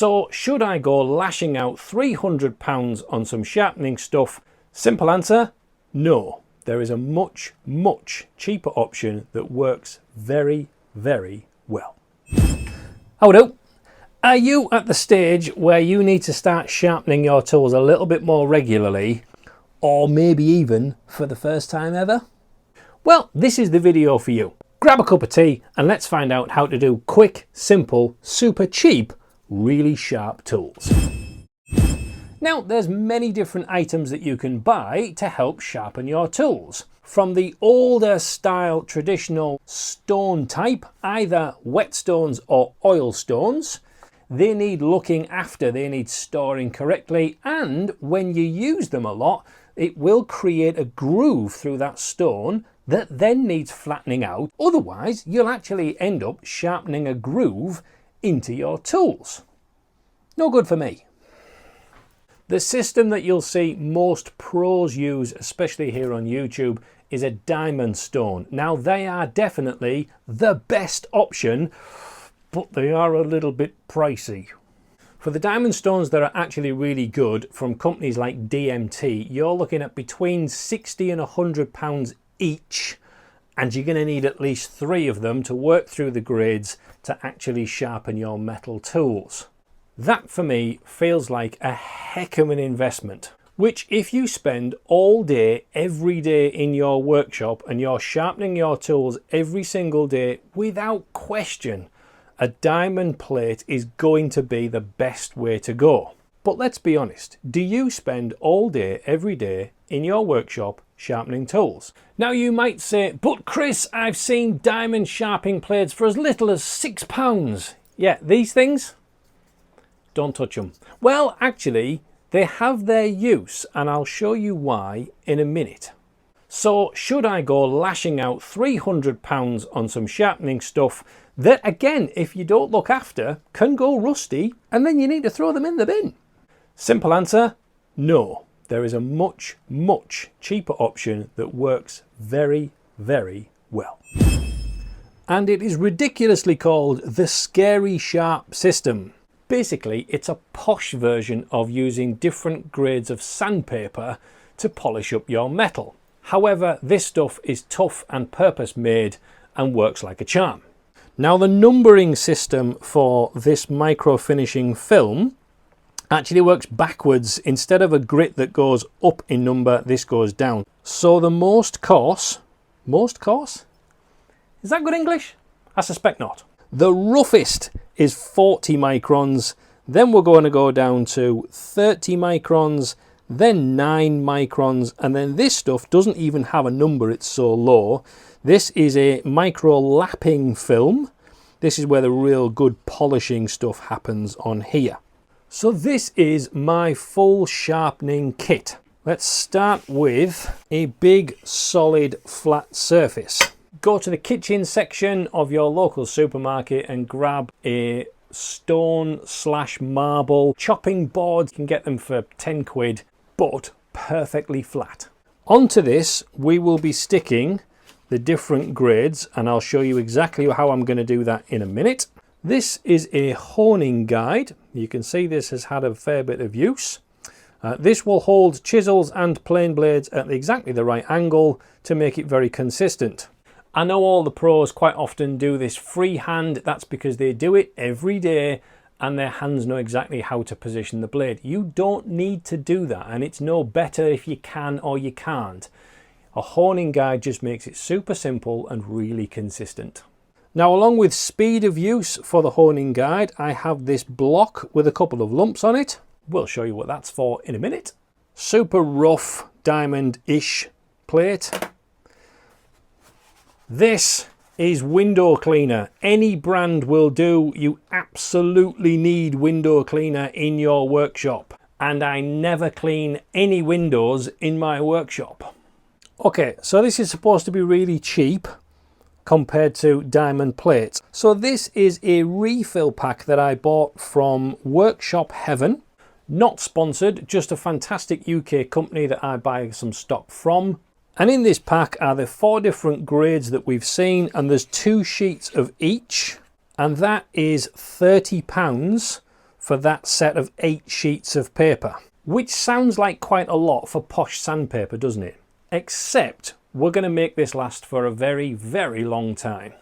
So should I go lashing out £300 on some sharpening stuff? Simple answer, no. There is a much, much cheaper option that works very, very well. How do? Are you at the stage where you need to start sharpening your tools a little bit more regularly, or maybe even for the first time ever? Well, this is the video for you. Grab a cup of tea and let's find out how to do quick, simple, super cheap, really sharp tools. Now, there's many different items that you can buy to help sharpen your tools. From the older style traditional stone type, either whetstones or oil stones, they need looking after, they need storing correctly, and when you use them a lot, it will create a groove through that stone that then needs flattening out. Otherwise, you'll actually end up sharpening a groove into your tools. No good for me. The system that you'll see most pros use, especially here on YouTube, is a diamond stone. Now, they are definitely the best option, but they are a little bit pricey. For the diamond stones that are actually really good from companies like DMT, you're looking at between £60 and £100 each, and you're going to need at least 3 of them to work through the grades to actually sharpen your metal tools. That for me feels like a heck of an investment, which if you spend all day, every day in your workshop and you're sharpening your tools every single day, without question, a diamond plate is going to be the best way to go. But let's be honest, do you spend all day, every day in your workshop sharpening tools? Now you might say, but Chris, I've seen diamond sharpening plates for as little as £6. Yeah, these things? Don't touch them. Well, actually, they have their use, and I'll show you why in a minute. So, should I go lashing out £300 on some sharpening stuff that, again, if you don't look after, can go rusty, and then you need to throw them in the bin? Simple answer, no. There is a much, much cheaper option that works very, very well. And it is ridiculously called the Scary Sharp system. Basically, it's a posh version of using different grades of sandpaper to polish up your metal. However, this stuff is tough and purpose-made and works like a charm. Now, the numbering system for this micro finishing film actually works backwards. Instead of a grit that goes up in number, this goes down. So the most coarse? Is that good English? I suspect not. The roughest is 40 microns, then we're going to go down to 30 microns, then 9 microns, and then this stuff doesn't even have a number, it's so low. This is a micro lapping film. This is where the real good polishing stuff happens on here. So this is my full sharpening kit. Let's start with a big solid flat surface. Go to the kitchen section of your local supermarket and grab a stone/marble chopping board. You can get them for 10 quid, but perfectly flat. Onto this, we will be sticking the different grades, and I'll show you exactly how I'm going to do that in a minute. This is a honing guide. You can see this has had a fair bit of use. This will hold chisels and plane blades at exactly the right angle to make it very consistent. I know all the pros quite often do this freehand. That's because they do it every day and their hands know exactly how to position the blade. You don't need to do that, and it's no better if you can or you can't. A honing guide just makes it super simple and really consistent. Now, along with speed of use for the honing guide, I have this block with a couple of lumps on it. We'll show you what that's for in a minute. Super rough diamond-ish plate. This is window cleaner. Any brand will do. You absolutely need window cleaner in your workshop. And I never clean any windows in my workshop. Okay, so this is supposed to be really cheap compared to diamond plates. So this is a refill pack that I bought from Workshop Heaven. Not sponsored, just a fantastic UK company that I buy some stock from. And in this pack are the 4 different grades that we've seen, and there's 2 sheets of each, and that is £30 for that set of 8 sheets of paper, which sounds like quite a lot for posh sandpaper, doesn't it? Except we're going to make this last for a very, very long time.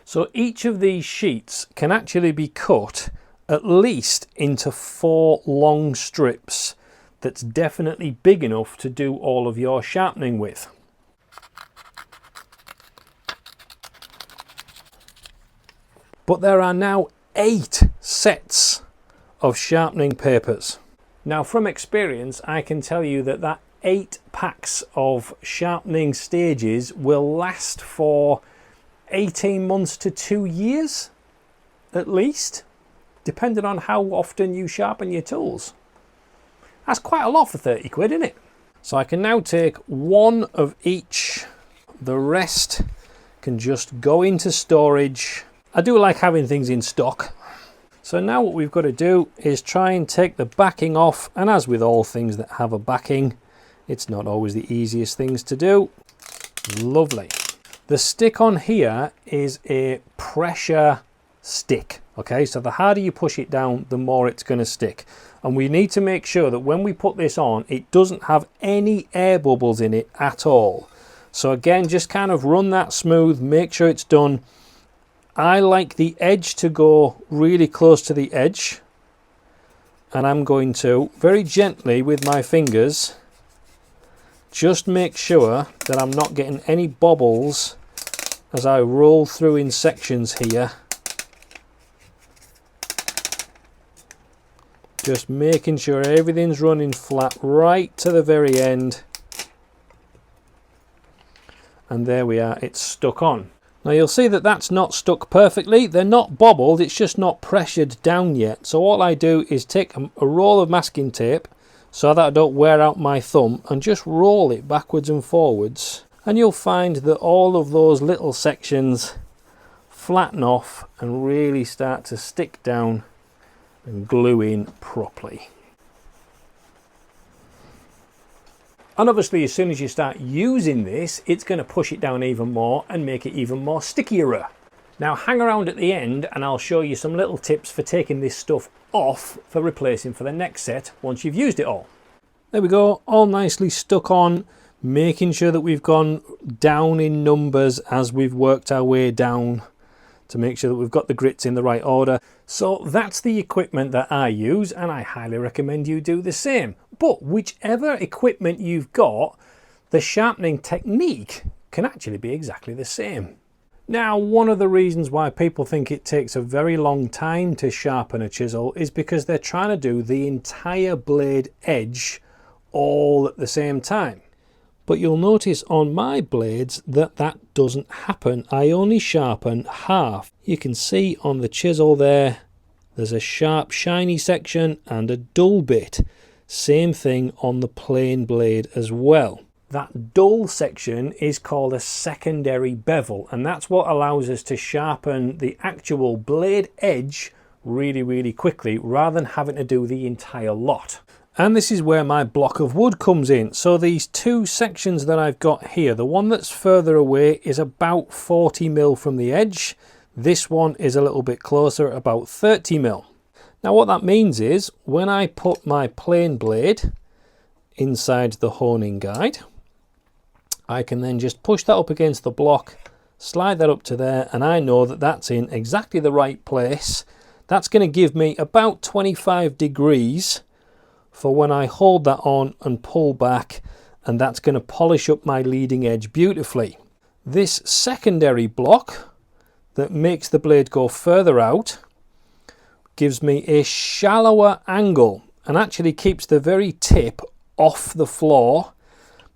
So each of these sheets can actually be cut at least into 4 long strips that's definitely big enough to do all of your sharpening with. But there are now 8 sets of sharpening papers. Now from experience I can tell you that 8 packs of sharpening stages will last for 18 months to 2 years at least, depending on how often you sharpen your tools. That's quite a lot for 30 quid, isn't it? So I can now take 1 of each. The rest can just go into storage. I do like having things in stock. So now what we've got to do is try and take the backing off, and as with all things that have a backing, it's not always the easiest things to do. Lovely. The stick on here is a pressure stick. Okay, so the harder you push it down, the more it's going to stick. And we need to make sure that when we put this on, it doesn't have any air bubbles in it at all. So again, just kind of run that smooth, make sure it's done. I like the edge to go really close to the edge. And I'm going to, very gently with my fingers, just make sure that I'm not getting any bobbles as I roll through in sections here. Just making sure everything's running flat right to the very end. And there we are, it's stuck on. Now you'll see that that's not stuck perfectly. They're not bobbled, it's just not pressured down yet. So all I do is take a roll of masking tape so that I don't wear out my thumb and just roll it backwards and forwards. And you'll find that all of those little sections flatten off and really start to stick down and glue in properly. And obviously as soon as you start using this, it's going to push it down even more and make it even more stickier. Now hang around at the end and I'll show you some little tips for taking this stuff off for replacing for the next set once you've used it all. There we go, all nicely stuck on, making sure that we've gone down in numbers as we've worked our way down to make sure that we've got the grits in the right order. So that's the equipment that I use, and I highly recommend you do the same. But whichever equipment you've got, the sharpening technique can actually be exactly the same. Now, one of the reasons why people think it takes a very long time to sharpen a chisel is because they're trying to do the entire blade edge all at the same time. But you'll notice on my blades that that doesn't happen. I only sharpen half. You can see on the chisel there's a sharp shiny section and a dull bit. Same thing on the plain blade as well. That dull section is called a secondary bevel, and that's what allows us to sharpen the actual blade edge really, really quickly rather than having to do the entire lot. And this is where my block of wood comes in. So these 2 sections that I've got here, the one that's further away is about 40mm from the edge. This one is a little bit closer, about 30mm. Now what that means is when I put my plain blade inside the honing guide, I can then just push that up against the block, slide that up to there, and I know that that's in exactly the right place. That's going to give me about 25 degrees for when I hold that on and pull back, and that's going to polish up my leading edge beautifully. This secondary block that makes the blade go further out gives me a shallower angle and actually keeps the very tip off the floor,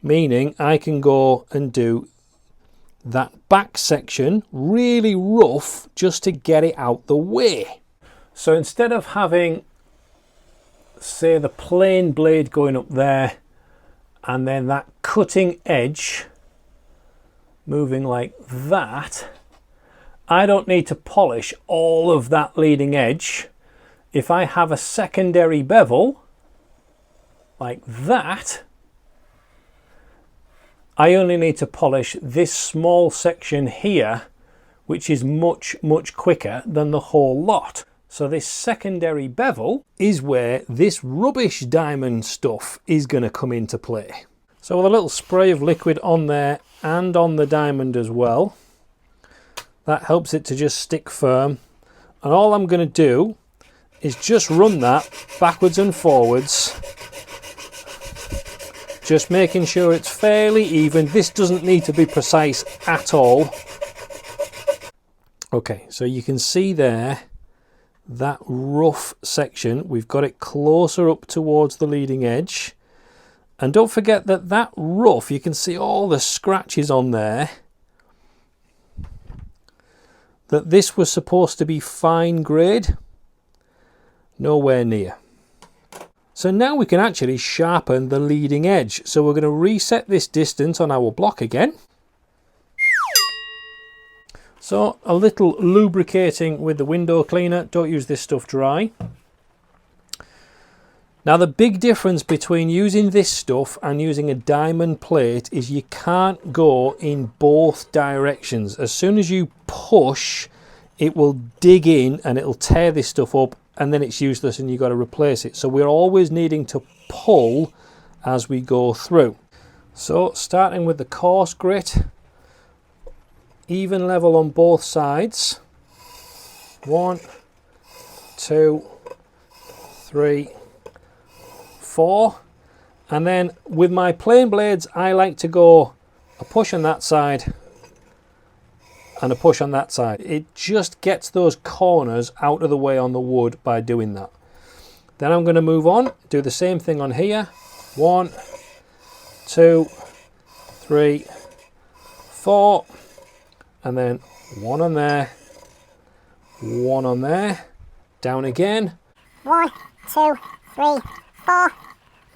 meaning I can go and do that back section really rough just to get it out the way. So instead of having, say, the plain blade going up there and then that cutting edge moving like that, I don't need to polish all of that leading edge. If I have a secondary bevel like that, I only need to polish this small section here, which is much, much quicker than the whole lot. So this secondary bevel is where this rubbish diamond stuff is going to come into play. So with a little spray of liquid on there and on the diamond as well, that helps it to just stick firm. And all I'm going to do is just run that backwards and forwards, just making sure it's fairly even. This doesn't need to be precise at all. Okay, so you can see there that rough section, we've got it closer up towards the leading edge. And don't forget that that rough, you can see all the scratches on there, that this was supposed to be fine grade. Nowhere near. So now we can actually sharpen the leading edge. So we're going to reset this distance on our block again. So a little lubricating with the window cleaner. Don't use this stuff dry. Now the big difference between using this stuff and using a diamond plate is you can't go in both directions. As soon as you push, it will dig in and it'll tear this stuff up, and then it's useless and you've got to replace it. So we're always needing to pull as we go through. So starting with the coarse grit, even level on both sides. 1, 2, 3, 4. And then with my plain blades, I like to go a push on that side and a push on that side. It just gets those corners out of the way on the wood by doing that. Then I'm going to move on, do the same thing on here. 1, 2, 3, 4, and then 1 on there, 1 on there, down again. 1, 2, 3, 4,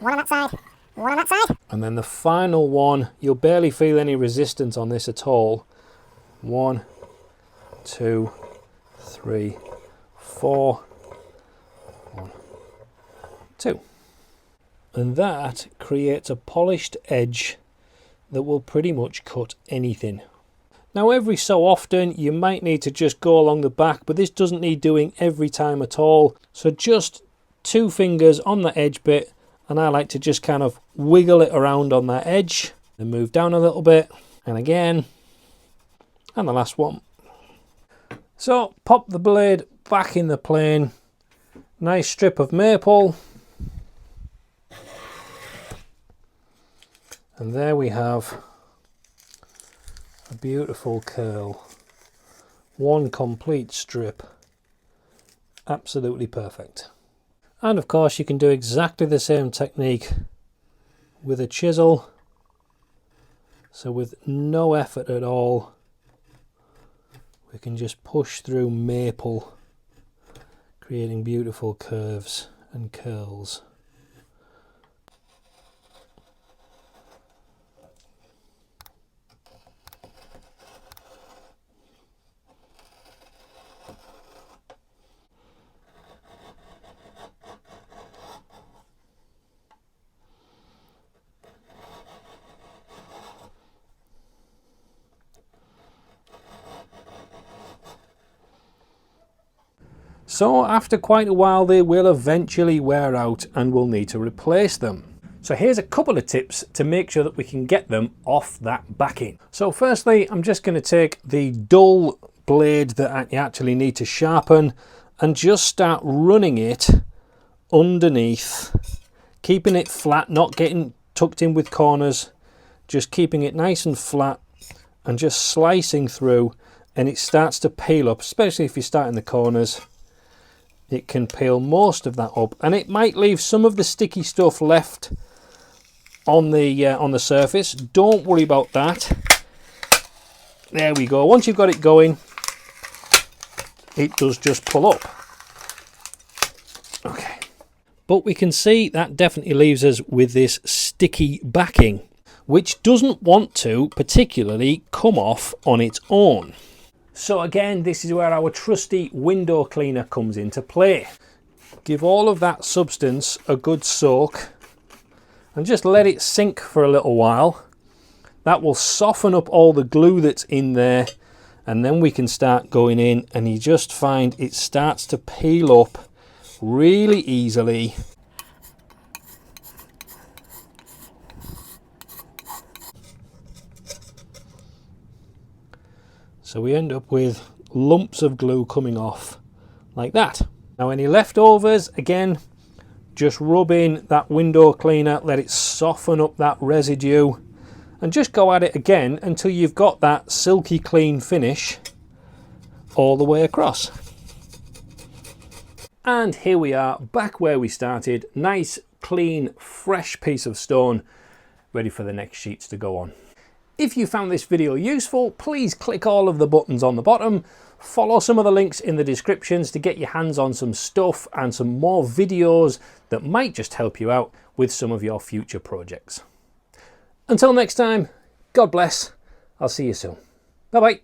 1 on that side, 1 on that side. And then the final one, you'll barely feel any resistance on this at all. 1, 2, 3, 4, 1, 2. And that creates a polished edge that will pretty much cut anything. Now every so often you might need to just go along the back, but this doesn't need doing every time at all. So just 2 fingers on the edge bit, and I like to just kind of wiggle it around on that edge, then move down a little bit, and again. And the last one. So pop the blade back in the plane. Nice strip of maple. And there we have a beautiful curl. One complete strip. Absolutely perfect. And of course you can do exactly the same technique with a chisel. So with no effort at all, we can just push through maple, creating beautiful curves and curls. So after quite a while they will eventually wear out and we'll need to replace them. So here's a couple of tips to make sure that we can get them off that backing. So firstly, I'm just going to take the dull blade that you actually need to sharpen and just start running it underneath, keeping it flat, not getting tucked in with corners, just keeping it nice and flat and just slicing through, and it starts to peel up, especially if you start in the corners. It can peel most of that up, and it might leave some of the sticky stuff left on the surface. Don't worry about that. There we go. Once you've got it going, it does just pull up. Okay, but we can see that definitely leaves us with this sticky backing, which doesn't want to particularly come off on its own. So again, this is where our trusty window cleaner comes into play. Give all of that substance a good soak and just let it sink for a little while. That will soften up all the glue that's in there, and then we can start going in, and you just find it starts to peel up really easily. So we end up with lumps of glue coming off like that. Now any leftovers, again, just rub in that window cleaner, let it soften up that residue, and just go at it again until you've got that silky clean finish all the way across. And here we are back where we started. Nice, clean, fresh piece of stone, ready for the next sheets to go on. If you found this video useful, please click all of the buttons on the bottom. Follow some of the links in the descriptions to get your hands on some stuff and some more videos that might just help you out with some of your future projects. Until next time, God bless. I'll see you soon. Bye bye.